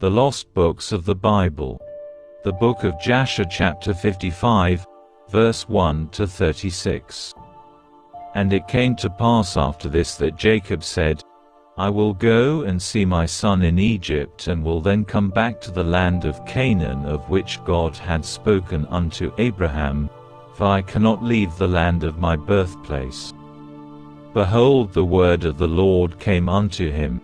The Lost Books of the Bible. The Book of Jasher chapter 55, verse 1 to 36. And it came to pass after this that Jacob said, I will go and see my son in Egypt, and will then come back to the land of Canaan, of which God had spoken unto Abraham, for I cannot leave the land of my birthplace. Behold, the word of the Lord came unto him,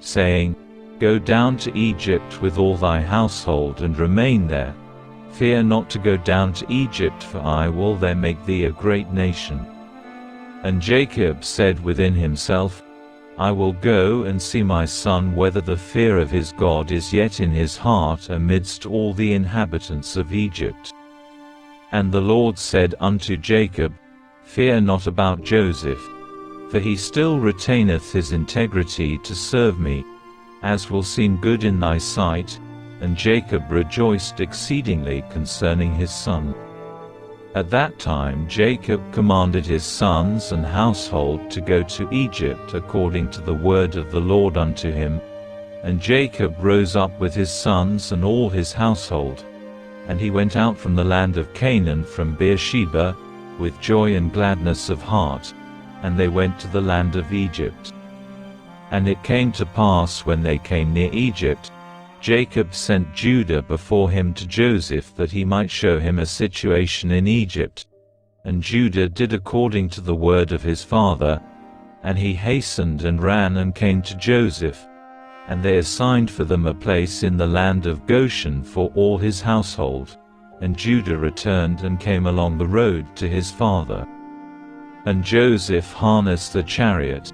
saying, Go down to Egypt with all thy household, and remain there. Fear not to go down to Egypt, for I will there make thee a great nation. And Jacob said within himself, I will go and see my son, whether the fear of his God is yet in his heart amidst all the inhabitants of Egypt. And the Lord said unto Jacob, Fear not about Joseph, for he still retaineth his integrity to serve me, as will seem good in thy sight. And Jacob rejoiced exceedingly concerning his son. At that time Jacob commanded his sons and household to go to Egypt according to the word of the Lord unto him. And Jacob rose up with his sons and all his household. And he went out from the land of Canaan from Beersheba, with joy and gladness of heart, and they went to the land of Egypt. And it came to pass, when they came near Egypt, Jacob sent Judah before him to Joseph, that he might show him a situation in Egypt. And Judah did according to the word of his father, and he hastened and ran and came to Joseph. And they assigned for them a place in the land of Goshen for all his household. And Judah returned and came along the road to his father. And Joseph harnessed the chariot,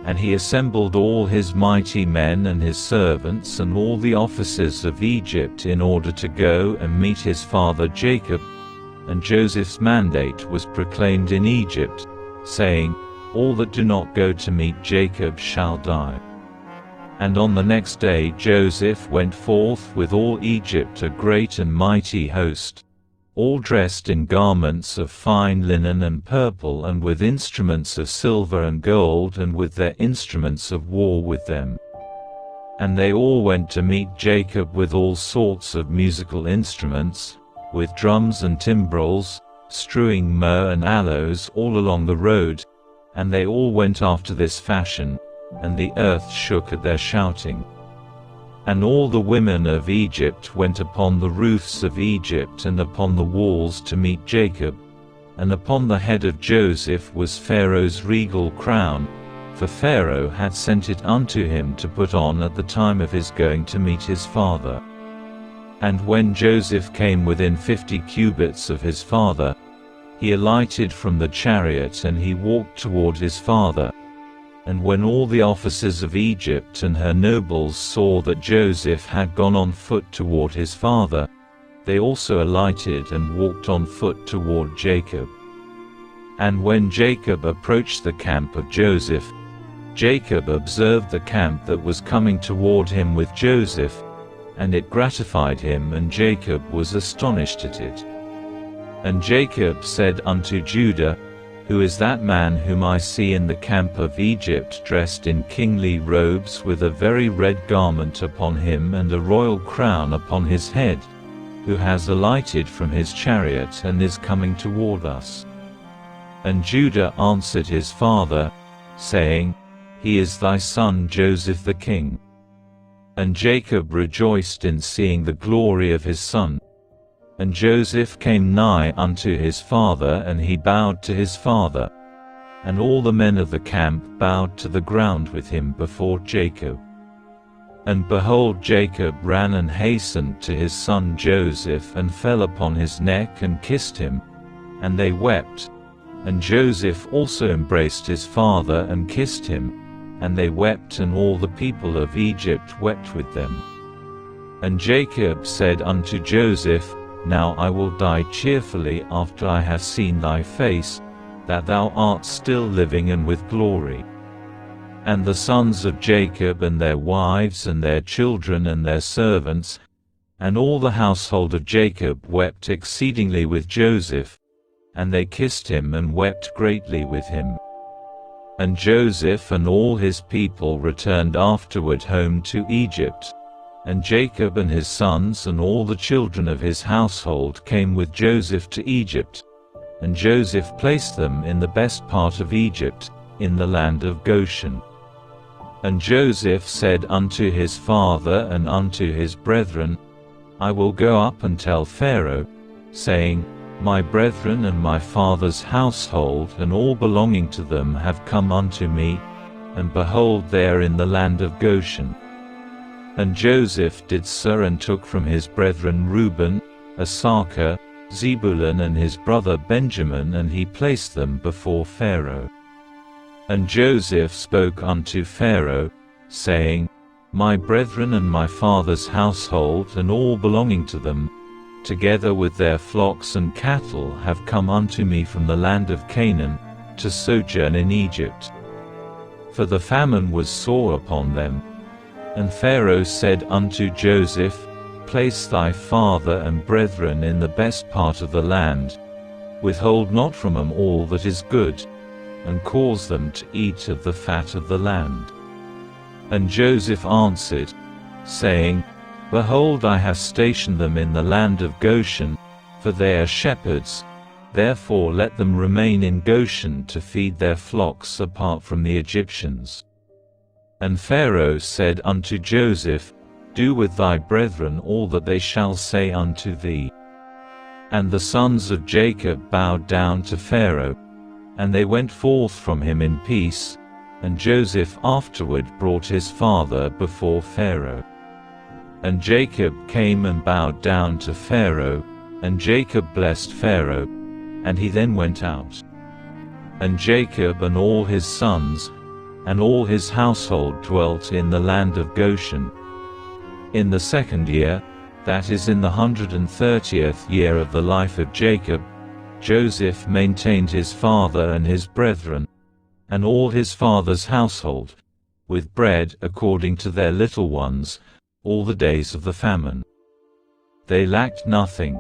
and he assembled all his mighty men and his servants and all the officers of Egypt, in order to go and meet his father Jacob. And Joseph's mandate was proclaimed in Egypt, saying, All that do not go to meet Jacob shall die. And on the next day Joseph went forth with all Egypt, a great and mighty host, all dressed in garments of fine linen and purple, and with instruments of silver and gold, and with their instruments of war with them. And they all went to meet Jacob with all sorts of musical instruments, with drums and timbrels, strewing myrrh and aloes all along the road. And they all went after this fashion, and the earth shook at their shouting. And all the women of Egypt went upon the roofs of Egypt and upon the walls to meet Jacob. And upon the head of Joseph was Pharaoh's regal crown, for Pharaoh had sent it unto him to put on at the time of his going to meet his father. And when Joseph came within 50 cubits of his father, he alighted from the chariot, and he walked toward his father. And when all the officers of Egypt and her nobles saw that Joseph had gone on foot toward his father, they also alighted and walked on foot toward Jacob. And when Jacob approached the camp of Joseph, Jacob observed the camp that was coming toward him with Joseph, and it gratified him, and Jacob was astonished at it. And Jacob said unto Judah, Who is that man whom I see in the camp of Egypt, dressed in kingly robes, with a very red garment upon him and a royal crown upon his head, who has alighted from his chariot and is coming toward us? And Judah answered his father, saying, He is thy son Joseph the king. And Jacob rejoiced in seeing the glory of his son. And Joseph came nigh unto his father, and he bowed to his father. And all the men of the camp bowed to the ground with him before Jacob. And behold, Jacob ran and hastened to his son Joseph, and fell upon his neck and kissed him. And they wept. And Joseph also embraced his father and kissed him. And they wept, and all the people of Egypt wept with them. And Jacob said unto Joseph, Now I will die cheerfully after I have seen thy face, that thou art still living and with glory. And the sons of Jacob and their wives and their children and their servants, and all the household of Jacob wept exceedingly with Joseph, and they kissed him and wept greatly with him. And Joseph and all his people returned afterward home to Egypt. And Jacob and his sons and all the children of his household came with Joseph to Egypt, and Joseph placed them in the best part of Egypt, in the land of Goshen. And Joseph said unto his father and unto his brethren, I will go up and tell Pharaoh, saying, My brethren and my father's household and all belonging to them have come unto me, and behold, they are in the land of Goshen. And Joseph did so, and took from his brethren Reuben, Issachar, Zebulun and his brother Benjamin, and he placed them before Pharaoh. And Joseph spoke unto Pharaoh, saying, My brethren and my father's household and all belonging to them, together with their flocks and cattle, have come unto me from the land of Canaan, to sojourn in Egypt. For the famine was sore upon them. And Pharaoh said unto Joseph, Place thy father and brethren in the best part of the land, withhold not from them all that is good, and cause them to eat of the fat of the land. And Joseph answered, saying, Behold, I have stationed them in the land of Goshen, for they are shepherds, therefore let them remain in Goshen to feed their flocks apart from the Egyptians. And Pharaoh said unto Joseph, Do with thy brethren all that they shall say unto thee. And the sons of Jacob bowed down to Pharaoh, and they went forth from him in peace, and Joseph afterward brought his father before Pharaoh. And Jacob came and bowed down to Pharaoh, and Jacob blessed Pharaoh, and he then went out. And Jacob and all his sons, and all his household dwelt in the land of Goshen. In the 2nd year, that is in the 130th year of the life of Jacob, Joseph maintained his father and his brethren, and all his father's household, with bread according to their little ones, all the days of the famine. They lacked nothing,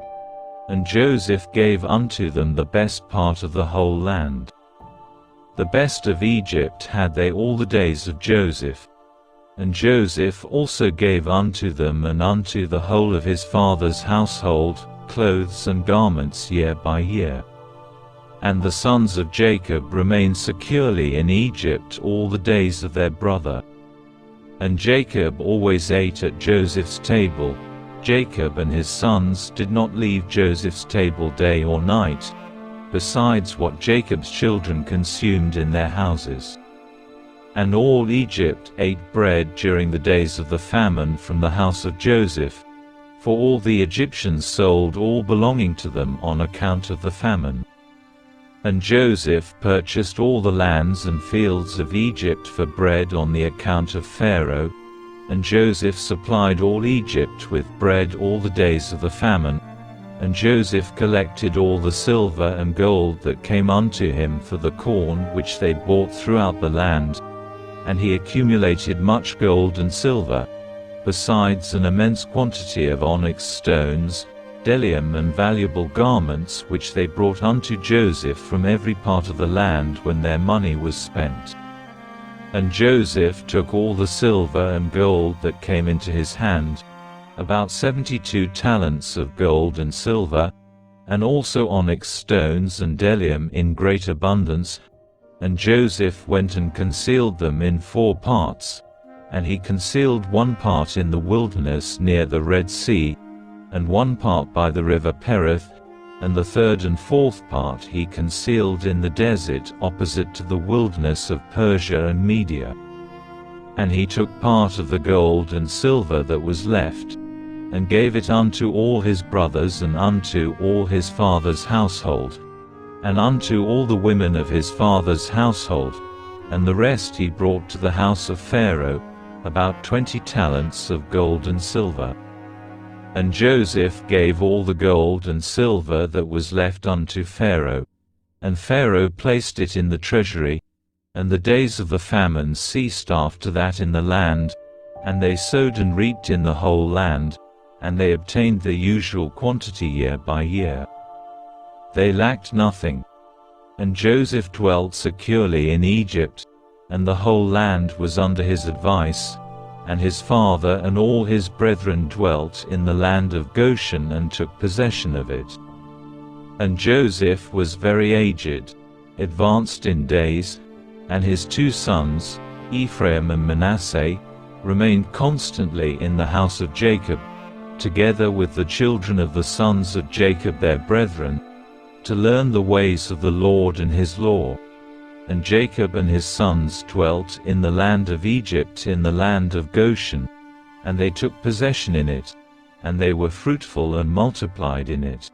and Joseph gave unto them the best part of the whole land. The best of Egypt had they all the days of Joseph. And Joseph also gave unto them and unto the whole of his father's household clothes and garments year by year. And the sons of Jacob remained securely in Egypt all the days of their brother. And Jacob always ate at Joseph's table. Jacob and his sons did not leave Joseph's table day or night, besides what Jacob's children consumed in their houses. And all Egypt ate bread during the days of the famine from the house of Joseph, for all the Egyptians sold all belonging to them on account of the famine. And Joseph purchased all the lands and fields of Egypt for bread on the account of Pharaoh, and Joseph supplied all Egypt with bread all the days of the famine. And Joseph collected all the silver and gold that came unto him for the corn which they bought throughout the land, and he accumulated much gold and silver, besides an immense quantity of onyx stones, bdellium and valuable garments which they brought unto Joseph from every part of the land when their money was spent. And Joseph took all the silver and gold that came into his hand, about 72 talents of gold and silver, and also onyx stones and bdellium in great abundance. And Joseph went and concealed them in 4 parts, and he concealed one part in the wilderness near the Red Sea, and one part by the river Perith, and the 3rd and 4th part he concealed in the desert opposite to the wilderness of Persia and Media. And he took part of the gold and silver that was left, and gave it unto all his brothers and unto all his father's household, and unto all the women of his father's household, and the rest he brought to the house of Pharaoh, about 20 talents of gold and silver. And Joseph gave all the gold and silver that was left unto Pharaoh, and Pharaoh placed it in the treasury. And the days of the famine ceased after that in the land, and they sowed and reaped in the whole land, and they obtained their usual quantity year by year. They lacked nothing. And Joseph dwelt securely in Egypt, and the whole land was under his advice, and his father and all his brethren dwelt in the land of Goshen and took possession of it. And Joseph was very aged, advanced in days, and his 2 sons, Ephraim and Manasseh, remained constantly in the house of Jacob, together with the children of the sons of Jacob their brethren, to learn the ways of the Lord and his law. And Jacob and his sons dwelt in the land of Egypt in the land of Goshen, and they took possession in it, and they were fruitful and multiplied in it.